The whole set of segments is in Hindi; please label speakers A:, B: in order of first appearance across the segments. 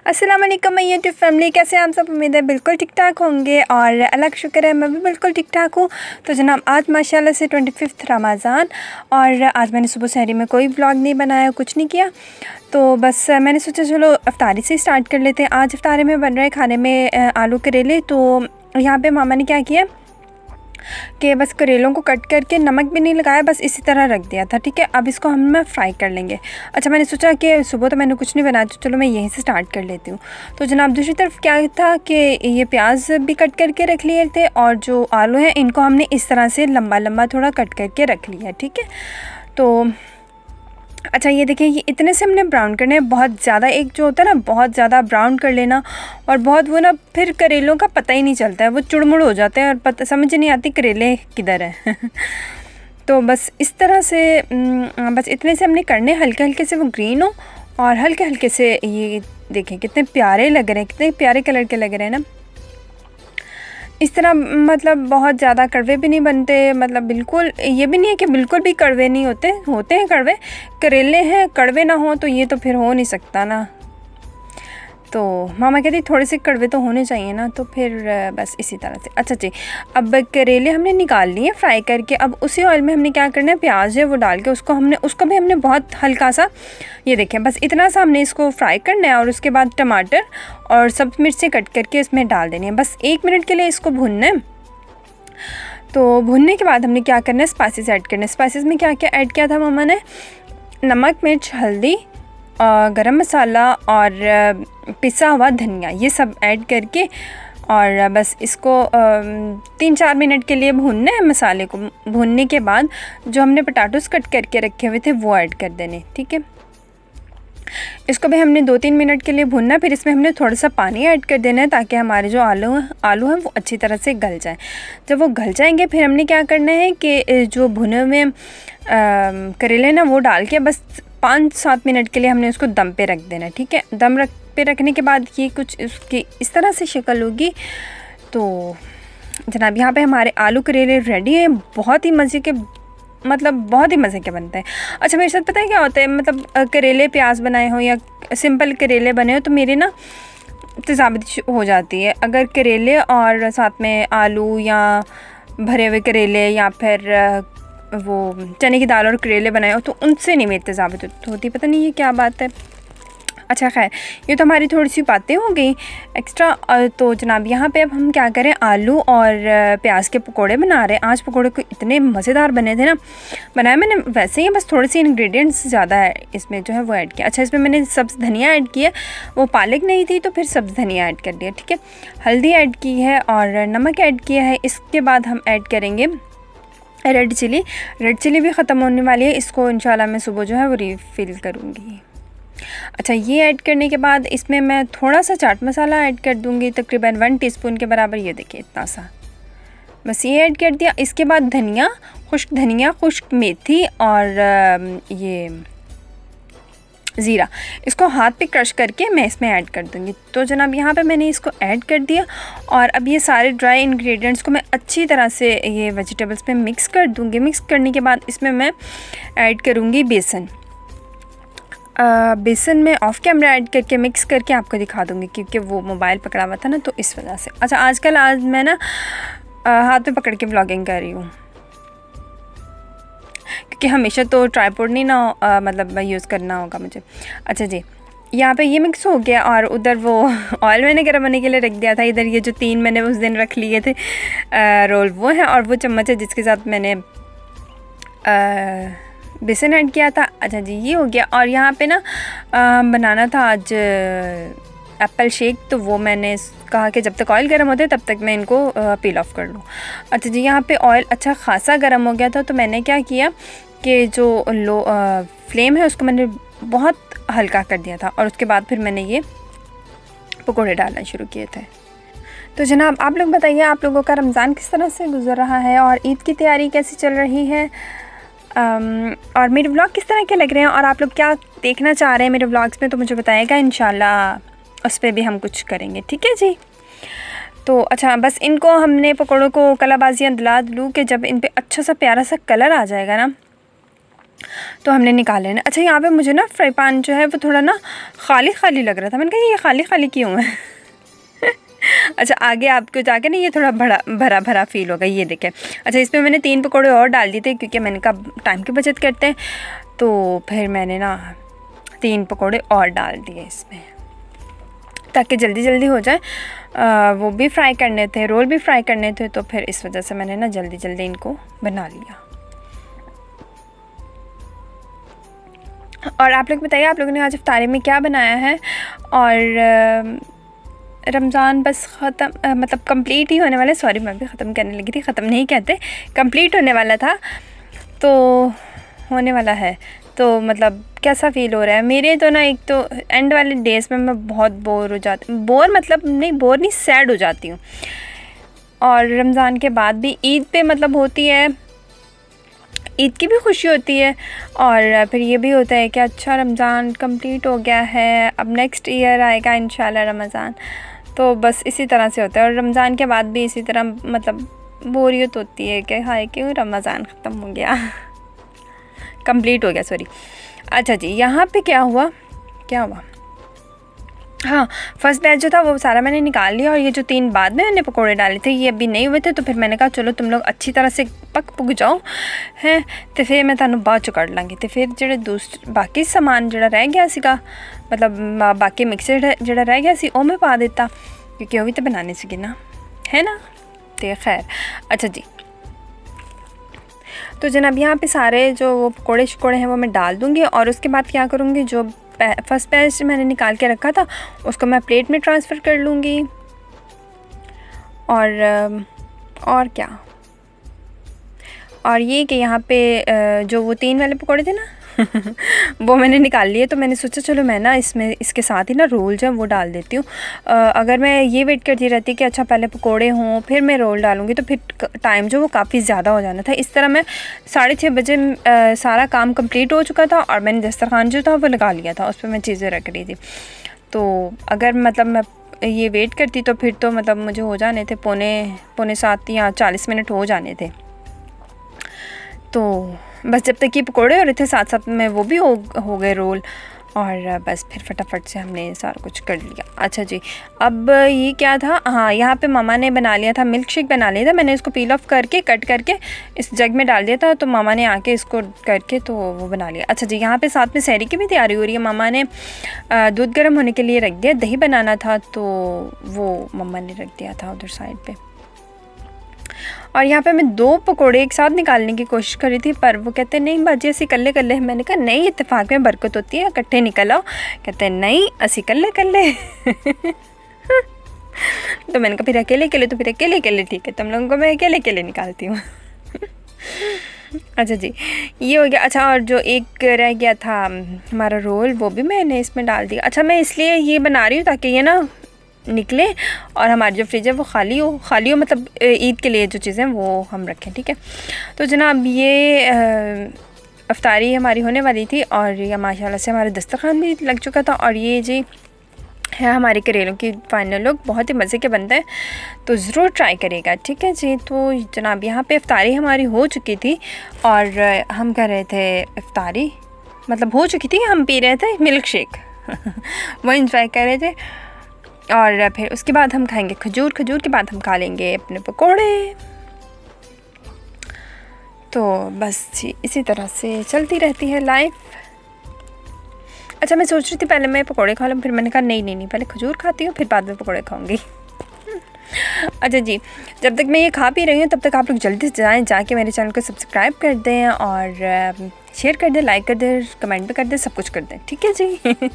A: अस्सलाम वालेकुम माय यूट्यूब फैमिली, कैसे हैं आप सब। उम्मीद है बिल्कुल ठीक ठाक होंगे और अल्लाह का शुक्र है मैं भी बिल्कुल ठीक ठाक हूँ। तो जनाब आज माशाल्लाह से 25 रमज़ान और आज मैंने सुबह सहरी में कोई व्लॉग नहीं बनाया, कुछ नहीं किया। तो बस मैंने सोचा चलो इफ्तारी से स्टार्ट कर लेते हैं। आज इफ्तारी में बन रहा है खाने में आलू करेले। तो यहाँ पर मामा ने क्या किया कि बस करेलों को कट करके नमक भी नहीं लगाया, बस इसी तरह रख दिया था। ठीक है, अब इसको हम फ्राई कर लेंगे। अच्छा, मैंने सोचा कि सुबह तो मैंने कुछ नहीं बनाया, तो चलो मैं यहीं से स्टार्ट कर लेती हूँ। तो जनाब दूसरी तरफ क्या था कि ये प्याज भी कट करके रख लिए थे और जो आलू हैं इनको हमने इस तरह से लंबा लंबा थोड़ा कट करके रख लिया। ठीक है, तो अच्छा ये देखिए, ये इतने से हमने ब्राउन करने हैं। बहुत ज़्यादा एक जो होता है ना, बहुत ज़्यादा ब्राउन कर लेना और बहुत वो ना फिर करेलों का पता ही नहीं चलता है, वो चुड़मुड़ हो जाते हैं और पता समझ नहीं आती करेले किधर है। तो बस इस तरह से बस इतने से हमने करने, हल्के हल्के से वो ग्रीन हो और हल्के हल्के से ये देखें कितने प्यारे लग रहे हैं, कितने प्यारे कलर के लग रहे हैं ना। इस तरह मतलब बहुत ज़्यादा कड़वे भी नहीं बनते, मतलब बिल्कुल ये भी नहीं है कि बिल्कुल भी कड़वे नहीं होते, होते हैं कड़वे। करेले हैं, कड़वे ना हो तो ये तो फिर हो नहीं सकता ना। तो मामा कहती थोड़े से कड़वे तो होने चाहिए ना, तो फिर बस इसी तरह से। अच्छा जी, अब करेले हमने निकाल लिए फ्राई करके। अब उसी ऑयल में हमने क्या करना है, प्याज है वो डाल के उसको भी हमने बहुत हल्का सा, ये देखें बस इतना सा हमने इसको फ्राई करना है। और उसके बाद टमाटर और सब मिर्चें कट करके इसमें डाल देनी है। बस 1 मिनट के लिए इसको भूनना है। तो भूनने के बाद हमने क्या करना है, स्पाइसेस ऐड करना है। स्पाइसेस में क्या क्या ऐड किया था मामा ने, नमक, मिर्च, हल्दी, गरम मसाला और पिसा हुआ धनिया, ये सब ऐड करके और बस इसको 3-4 मिनट के लिए भूनना है। मसाले को भूनने के बाद जो हमने पोटैटोस कट करके रखे हुए थे वो ऐड कर देने। ठीक है, इसको भी हमने 2-3 मिनट के लिए भूनना। फिर इसमें हमने थोड़ा सा पानी ऐड कर देना है ताकि हमारे जो आलू हैं वो अच्छी तरह से गल जाए। जब वो गल जाएंगे फिर हमने क्या करना है कि जो भुने हुए करेले ना वो डाल के बस 5-7 मिनट के लिए हमने उसको दम पे रख देना है। ठीक है, दम पे रखने के बाद ये कुछ उसकी इस तरह से शक्ल होगी। तो जनाब यहाँ पे हमारे आलू करेले रेडी हैं। बहुत ही मज़े के, मतलब बहुत ही मज़े के बनते हैं। अच्छा, मेरे साथ पता है क्या होता है, मतलब करेले प्याज बनाए हो या सिंपल करेले बने हो तो मेरे ना तेज़ाबत हो जाती है। अगर करेले और साथ में आलू या भरे हुए करेले या फिर वो चने की दाल और करेले बनाए हो तो उनसे नहीं मेरी तेज़ाबत होती, पता नहीं ये क्या बात है। अच्छा खैर, ये तो हमारी थोड़ी सी बातें हो गई एक्स्ट्रा। तो जनाब यहाँ पे अब हम क्या करें, आलू और प्याज के पकोड़े बना रहे हैं। आज पकोड़े को इतने मज़ेदार बने थे ना, बनाए मैंने वैसे ही, बस थोड़े से इंग्रेडिएंट्स ज़्यादा है इसमें जो है वो ऐड किया। अच्छा, इसमें मैंने सब्ज़ धनिया ऐड किया, वो पालक नहीं थी तो फिर सब्ज़ धनिया ऐड कर दिया। ठीक है, हल्दी ऐड की है और नमक ऐड किया है। इसके बाद हम ऐड करेंगे रेड चिली भी ख़त्म होने वाली है, इसको इंशाल्लाह मैं सुबह जो है वो रिफ़िल करूँगी। अच्छा, ये ऐड करने के बाद इसमें मैं थोड़ा सा चाट मसाला ऐड कर दूँगी, तकरीबन 1 टीस्पून के बराबर। ये देखिए इतना सा, बस ये ऐड कर दिया। इसके बाद धनिया, खुश्क मेथी और ये ज़ीरा, इसको हाथ पे क्रश करके मैं इसमें ऐड कर दूँगी। तो जनाब यहाँ पे मैंने इसको ऐड कर दिया और अब ये सारे ड्राई इंग्रेडिएंट्स को मैं अच्छी तरह से ये वेजिटेबल्स में मिक्स कर दूँगी। मिक्स करने के बाद इसमें मैं ऐड करूँगी बेसन। बेसन में ऑफ कैमरा ऐड करके मिक्स करके आपको दिखा दूँगी क्योंकि वो मोबाइल पकड़ा हुआ था ना, तो इस वजह से। अच्छा, आज मैं ना हाथ में पकड़ के व्लॉगिंग कर रही हूँ क्योंकि हमेशा तो ट्राइपॉड नहीं ना मतलब यूज़ करना होगा मुझे। अच्छा जी, यहाँ पे ये मिक्स हो गया और उधर वो ऑयल मैंने गर्म होने के लिए रख दिया था। इधर ये जो 3 मैंने उस दिन रख लिए थे रोल वो है और वो चम्मच है जिसके साथ मैंने बेसन ऐड किया था। अच्छा जी, ये हो गया। और यहाँ पे ना बनाना था आज एप्पल शेक, तो वो मैंने कहा कि जब तक ऑयल गर्म होते तब तक मैं इनको पील ऑफ कर लूँ। अच्छा जी, यहाँ पे ऑयल अच्छा खासा गर्म हो गया था, तो मैंने क्या किया कि जो लो फ्लेम है उसको मैंने बहुत हल्का कर दिया था और उसके बाद फिर मैंने ये पकोड़े डालना शुरू किए थे। तो जनाब आप लोग बताइए, आप लोगों का रमज़ान किस तरह से गुज़र रहा है और ईद की तैयारी कैसी चल रही है, और मेरे व्लॉग किस तरह के लग रहे हैं और आप लोग क्या देखना चाह रहे हैं मेरे व्लॉग्स में, तो मुझे बताइएगा। इंशाल्लाह उस पर भी हम कुछ करेंगे, ठीक है जी। तो अच्छा, बस इनको हमने पकौड़ों को कलाबाजियाँ दिला दूँ कि जब इन पर अच्छा सा प्यारा सा कलर आ जाएगा ना तो हमने निकाल लेना। अच्छा, यहाँ पे मुझे ना फ्राई पैन जो है वो थोड़ा ना खाली खाली लग रहा था। मैंने कहा ये खाली खाली क्यों है अच्छा, आगे आपको जाके ना ये थोड़ा भरा भरा फील होगा, ये देखें। अच्छा, इसमें मैंने 3 पकौड़े और डाल दिए थे क्योंकि मैंने कहा टाइम की बचत करते हैं, तो फिर मैंने ना 3 पकौड़े और डाल दिए इसमें ताकि जल्दी जल्दी हो जाए। वो भी फ्राई करने थे, रोल भी फ्राई करने थे, तो फिर इस वजह से मैंने ना जल्दी जल्दी इनको बना लिया। और आप लोग बताइए, आप लोगों ने आज इफ्तारी में क्या बनाया है। और रमज़ान बस ख़त्म, मतलब कंप्लीट ही होने वाला है। सॉरी, मैं भी ख़त्म करने लगी थी, ख़त्म नहीं कहते, कंप्लीट होने वाला था, तो होने वाला है। तो मतलब कैसा फ़ील हो रहा है मेरे तो ना, एक तो एंड वाले डेज़ में मैं बहुत बोर हो जाती हूँ, बोर नहीं सैड हो जाती हूँ। और रमज़ान के बाद भी ईद पे मतलब होती है, ईद की भी खुशी होती है, और फिर ये भी होता है कि अच्छा रमज़ान कंप्लीट हो गया है, अब नेक्स्ट ईयर आएगा इंशाल्लाह रमज़ान। तो बस इसी तरह से होता है। और रमज़ान के बाद भी इसी तरह मतलब बोरियत होती है कि हाय क्यों रमज़ान ख़त्म हो गया कंप्लीट हो गया, सॉरी। अच्छा जी, यहाँ पे क्या हुआ, हाँ, फर्स्ट बैच जो था वो सारा मैंने निकाल लिया, और ये जो 3 बाद में मैंने पकोड़े डाले थे ये अभी नहीं हुए थे, तो फिर मैंने कहा चलो तुम लोग अच्छी तरह से पुग जाओ हैं, तो फिर मैं तुहानू बाद चो कढ़ लाँगी। तो फिर जो बाकी समान जो रह गया सीगा, मतलब बाकी मिक्सर जो रह गया सी, वो मैं पा दिता क्योंकि वो भी तो बनाने सीगे ना, है ना। तो खैर, अच्छा जी, तो जनाब यहाँ पे सारे जो वो पकोड़े शकोड़े हैं वो मैं डाल दूँगी, और उसके बाद क्या करूँगी, जो फर्स्ट बैच मैंने निकाल के रखा था उसको मैं प्लेट में ट्रांसफ़र कर लूँगी। और क्या, और ये कि यहाँ पे जो वो 3 वाले पकोड़े थे ना वो मैंने निकाल लिए, तो मैंने सोचा चलो मैं ना इसके साथ ही ना रोल जो है वो डाल देती हूँ। अगर मैं ये वेट करती रहती कि अच्छा पहले पकोड़े हों फिर मैं रोल डालूँगी, तो फिर टाइम जो वो काफ़ी ज़्यादा हो जाना था। इस तरह मैं 6:30 बजे सारा काम कंप्लीट हो चुका था, और मैंने दस्तरखान जो था वो लगा लिया था, उस पर मैं चीज़ें रख रही थी। तो अगर मतलब मैं ये वेट करती तो फिर तो मतलब मुझे हो जाने थे पौने 7 या 40 मिनट हो जाने थे। तो बस जब तक ये पकोड़े हो रहे थे साथ साथ में वो भी हो गए रोल, और बस फिर फटाफट से हमने सारा कुछ कर लिया। अच्छा जी, अब ये क्या था, हाँ, यहाँ पे मामा ने बना लिया था, मिल्क शेक बना लिया था। मैंने इसको पील ऑफ करके कट करके इस जग में डाल दिया था, तो मामा ने आके इसको करके तो वो बना लिया। अच्छा जी, यहाँ पे साथ में सहरी की भी तैयारी हो रही है। मामा ने दूध गर्म होने के लिए रख दिया, दही बनाना था तो वो मम्मा ने रख दिया था उधर साइड पर। और यहाँ पे मैं 2 पकोड़े एक साथ निकालने की कोशिश कर रही थी, पर वो कहते नहीं बाजी असी कल्ले कल्ले। मैंने कहा नहीं, इत्तेफाक में बरकत होती है, इकट्ठे निकल आओ। कहते नहीं असी कल्ले कल्ले तो मैंने कहा फिर अकेले अकेले, तो फिर अकेले अकेले ठीक है, तुम लोगों को मैं अकेले अकेले निकालती हूँ अच्छा जी, ये हो गया। अच्छा, और जो एक रह गया था हमारा रोल, वो भी मैंने इसमें डाल दिया। अच्छा, मैं इसलिए ये बना रही हूँ ताकि ये ना निकले और हमारी जो फ्रिज है वो खाली हो, मतलब ईद के लिए जो चीज़ें वो हम रखें, ठीक है। तो जनाब ये इफ्तारी हमारी होने वाली थी, और ये माशाल्लाह से हमारा दस्तरखान भी लग चुका था। और ये जी है हमारे करेलों की फाइनल लुक, बहुत ही मज़े के बनते हैं, तो ज़रूर ट्राई करेगा, ठीक है जी। तो जनाब यहाँ पे इफ्तारी हमारी हो चुकी थी, और हम कर रहे थे इफ्तारी, मतलब हो चुकी थी, हम पी रहे थे मिल्क शेक वो इंजॉय कर रहे थे। और फिर उसके बाद हम खाएंगे खजूर के बाद हम खा लेंगे अपने पकोड़े। तो बस जी इसी तरह से चलती रहती है लाइफ। अच्छा, मैं सोच रही थी पहले मैं पकोड़े खा लूँ, फिर मैंने कहा नहीं, पहले खजूर खाती हूँ फिर बाद में पकोड़े खाऊंगी अच्छा जी, जब तक मैं ये खा पी रही हूँ तब तक आप लोग जल्दी से जाके मेरे चैनल को सब्सक्राइब कर दें, और शेयर कर दें, लाइक कर दें, कमेंट भी कर दें, सब कुछ कर दें, ठीक है जी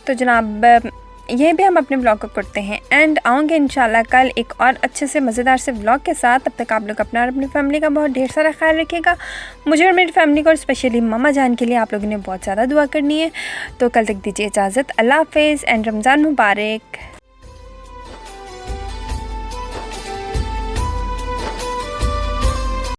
A: तो जनाब यहीं पे हम अपने व्लॉग को करते हैं एंड आऊँगे इंशाल्लाह कल एक और अच्छे से मज़ेदार से व्लॉग के साथ। तब तक आप लोग अपना और अपनी फैमिली का बहुत ढेर सारा ख्याल रखिएगा। मुझे और मेरी फैमिली को और स्पेशली मम्मा जान के लिए आप लोगों ने बहुत ज़्यादा दुआ करनी है। तो कल तक दीजिए इजाज़त। अल्लाह हाफ़िज़ एंड रमज़ान मुबारक।